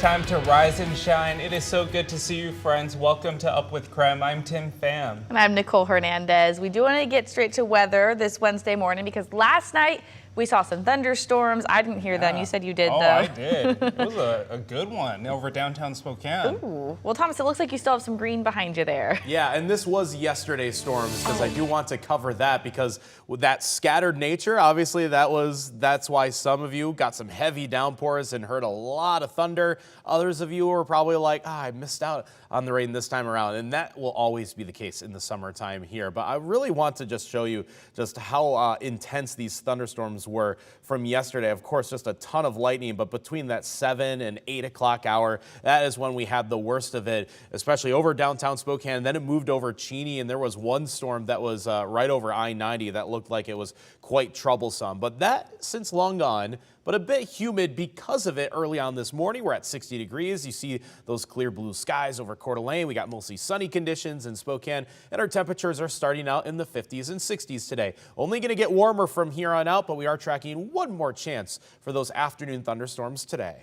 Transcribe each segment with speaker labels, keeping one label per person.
Speaker 1: Time to rise and shine. It is so good to see you, friends. Welcome to Up with KREM. I'm Tim Pham.
Speaker 2: And I'm Nicole Hernandez. We do want to get straight to weather this Wednesday morning because last night we saw some thunderstorms. I didn't hear them. You said you did, though.
Speaker 1: I did. It was a good one over downtown Spokane.
Speaker 2: Ooh. Well, Thomas, it looks like you still have some green behind you there.
Speaker 3: Yeah, and this was yesterday's storms because I do want to cover that because with that scattered nature, obviously that's why some of you got some heavy downpours and heard a lot of thunder. Others of you were probably like, I missed out on the rain this time around, and that will always be the case in the summertime here. But I really want to just show you just how intense these thunderstorms were from yesterday. Of course, just a ton of lightning, but between that 7 and 8 o'clock hour, that is when we had the worst of it, especially over downtown Spokane. Then it moved over Cheney, and there was one storm that was right over I-90 that looked like it was quite troublesome. But that since long gone, but a bit humid because of it early on this morning. We're at 60 degrees. You see those clear blue skies over Coeur d'Alene. We got mostly sunny conditions in Spokane, and our temperatures are starting out in the 50s and 60s today. Only going to get warmer from here on out, but we are tracking one more chance for those afternoon thunderstorms today.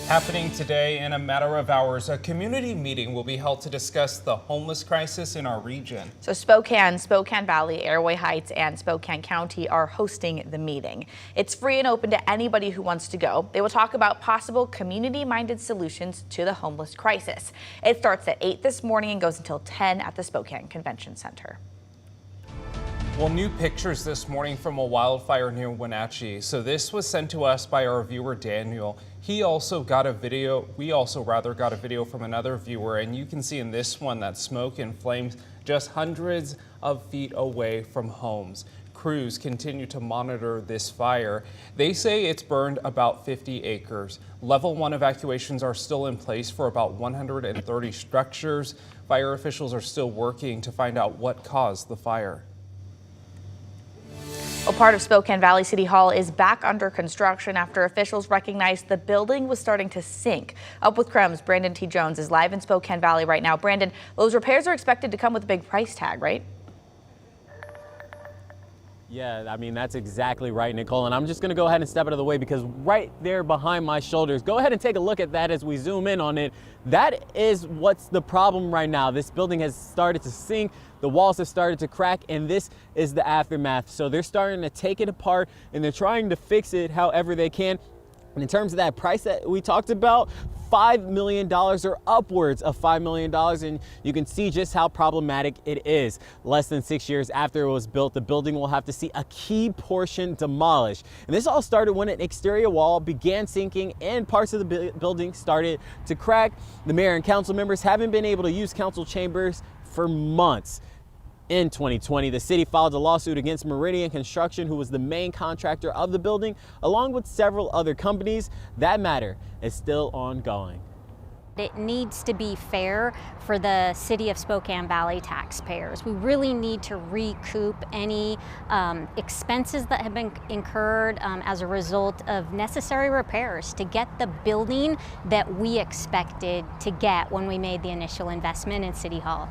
Speaker 1: Happening today in a matter of hours, a community meeting will be held to discuss the homeless crisis in our region. So
Speaker 2: Spokane Valley, Airway Heights, and Spokane County are hosting the meeting. It's free and open to anybody who wants to go. They will talk about possible community-minded solutions to the homeless crisis. It starts at 8 this morning and goes until 10 at the Spokane Convention Center.
Speaker 1: Well, new pictures this morning from a wildfire near Wenatchee. So this was sent to us by our viewer Daniel. We also got a video from another viewer, and you can see in this one that smoke and flames just hundreds of feet away from homes. Crews continue to monitor this fire. They say it's burned about 50 acres. Level 1 evacuations are still in place for about 130 structures. Fire officials are still working to find out what caused the fire.
Speaker 2: Well, part of Spokane Valley City Hall is back under construction after officials recognized the building was starting to sink. Up with KREM's Brandon T. Jones is live in Spokane Valley right now. Brandon, those repairs are expected to come with a big price tag, right?
Speaker 4: Yeah, I mean, that's exactly right, Nicole. And I'm just going to go ahead and step out of the way because right there behind my shoulders, go ahead and take a look at that as we zoom in on it. That is what's the problem right now. This building has started to sink. The walls have started to crack, and this is the aftermath. So they're starting to take it apart and they're trying to fix it however they can. And in terms of that price that we talked about, $5 million or upwards of $5 million, and you can see just how problematic it is. Less than 6 years after it was built, the building will have to see a key portion demolished. And this all started when an exterior wall began sinking and parts of the building started to crack. The mayor and council members haven't been able to use council chambers for months. In 2020, the city filed a lawsuit against Meridian Construction, who was the main contractor of the building, along with several other companies. That matter is still ongoing.
Speaker 5: It needs to be fair for the city of Spokane Valley taxpayers. We really need to recoup any expenses that have been incurred as a result of necessary repairs to get the building that we expected to get when we made the initial investment in City Hall.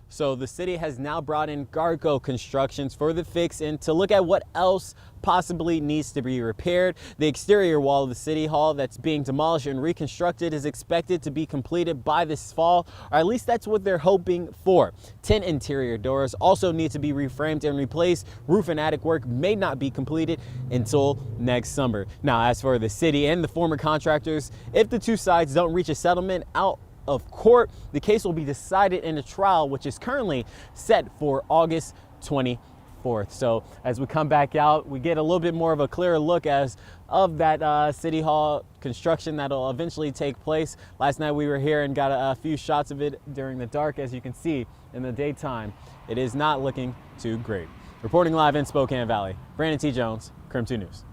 Speaker 4: So the city has now brought in Garco Constructions for the fix and to look at what else possibly needs to be repaired. The exterior wall of the City Hall that's being demolished and reconstructed is expected to be completed by this fall, or at least that's what they're hoping for. 10 interior doors also need to be reframed and replaced. Roof and attic work may not be completed until next summer. Now, as for the city and the former contractors, if the two sides don't reach a settlement out of court, the case will be decided in a trial, which is currently set for August 24th. So as we come back out, we get a little bit more of a clearer look of that City Hall construction that'll eventually take place. Last night we were here and got a few shots of it during the dark. As you can see, in the daytime, it is not looking too great. Reporting live in Spokane Valley, Brandon T. Jones, KREM 2 News.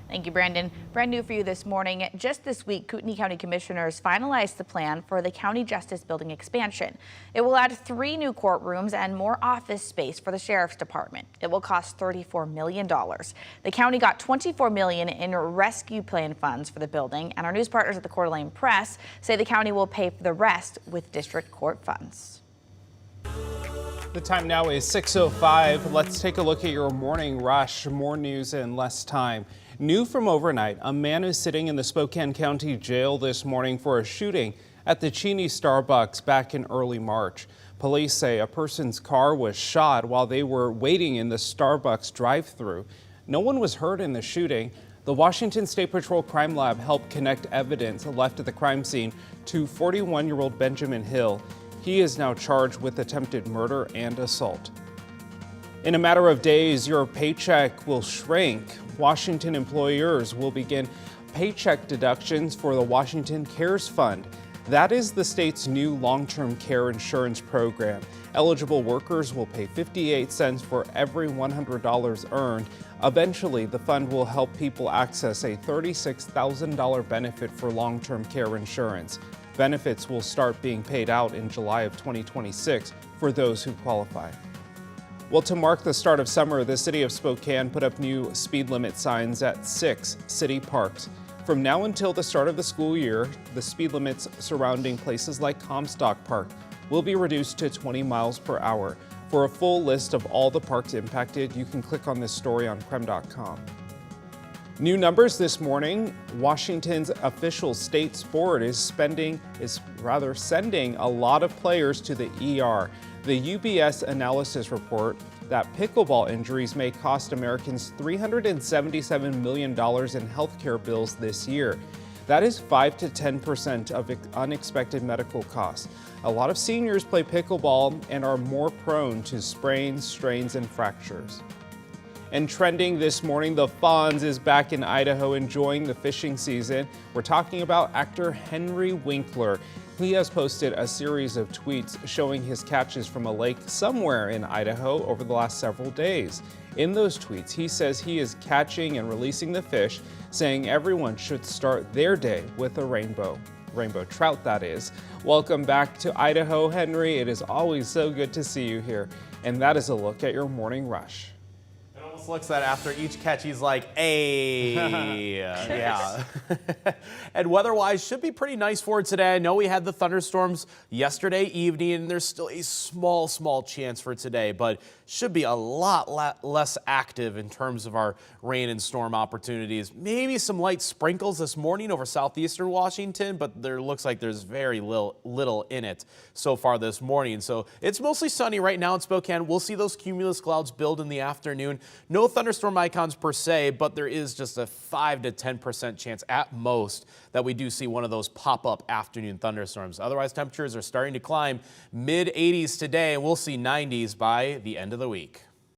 Speaker 2: Thank you, Brandon. Brand new for you this morning. Just this week, Kootenai County Commissioners finalized the plan for the County Justice Building expansion. It will add 3 new courtrooms and more office space for the Sheriff's Department. It will cost $34 million. The county got $24 million in rescue plan funds for the building, and our news partners at the Coeur d'Alene Press say the county will pay for the rest with district court funds.
Speaker 1: The time now is 6:05. Let's take a look at your morning rush. More news in less time. New from overnight, a man is sitting in the Spokane County Jail this morning for a shooting at the Cheney Starbucks back in early March. Police say a person's car was shot while they were waiting in the Starbucks drive-thru. No one was hurt in the shooting. The Washington State Patrol Crime Lab helped connect evidence left at the crime scene to 41-year-old Benjamin Hill. He is now charged with attempted murder and assault. In a matter of days, your paycheck will shrink. Washington employers will begin paycheck deductions for the Washington Cares Fund. That is the state's new long-term care insurance program. Eligible workers will pay 58 cents for every $100 earned. Eventually, the fund will help people access a $36,000 benefit for long-term care insurance. Benefits will start being paid out in July of 2026 for those who qualify. Well, to mark the start of summer, the city of Spokane put up new speed limit signs at 6 city parks. From now until the start of the school year, the speed limits surrounding places like Comstock Park will be reduced to 20 miles per hour. For a full list of all the parks impacted, you can click on this story on KREM.com. New numbers this morning. Washington's official state sport is sending a lot of players to the ER. The UBS analysis report that pickleball injuries may cost Americans $377 million in healthcare bills this year. That is 5 to 10% of unexpected medical costs. A lot of seniors play pickleball and are more prone to sprains, strains, and fractures. And trending this morning, the Fonz is back in Idaho enjoying the fishing season. We're talking about actor Henry Winkler. He has posted a series of tweets showing his catches from a lake somewhere in Idaho over the last several days. In those tweets, he says he is catching and releasing the fish, saying everyone should start their day with a rainbow trout, that is. Welcome back to Idaho, Henry. It is always so good to see you here. And that is a look at your morning rush.
Speaker 3: Looks that after each catch he's like, hey, yeah. And weather-wise should be pretty nice for today. I know we had the thunderstorms yesterday evening, and there's still a small chance for today, but should be a lot less active in terms of our rain and storm opportunities. Maybe some light sprinkles this morning over southeastern Washington, but there looks like there's very little in it so far this morning. So it's mostly sunny right now in Spokane. We'll see those cumulus clouds build in the afternoon. No thunderstorm icons per se, but there is just a 5 to 10% chance at most that we do see one of those pop-up afternoon thunderstorms. Otherwise, temperatures are starting to climb mid-80s today, and we'll see 90s by the end of the week.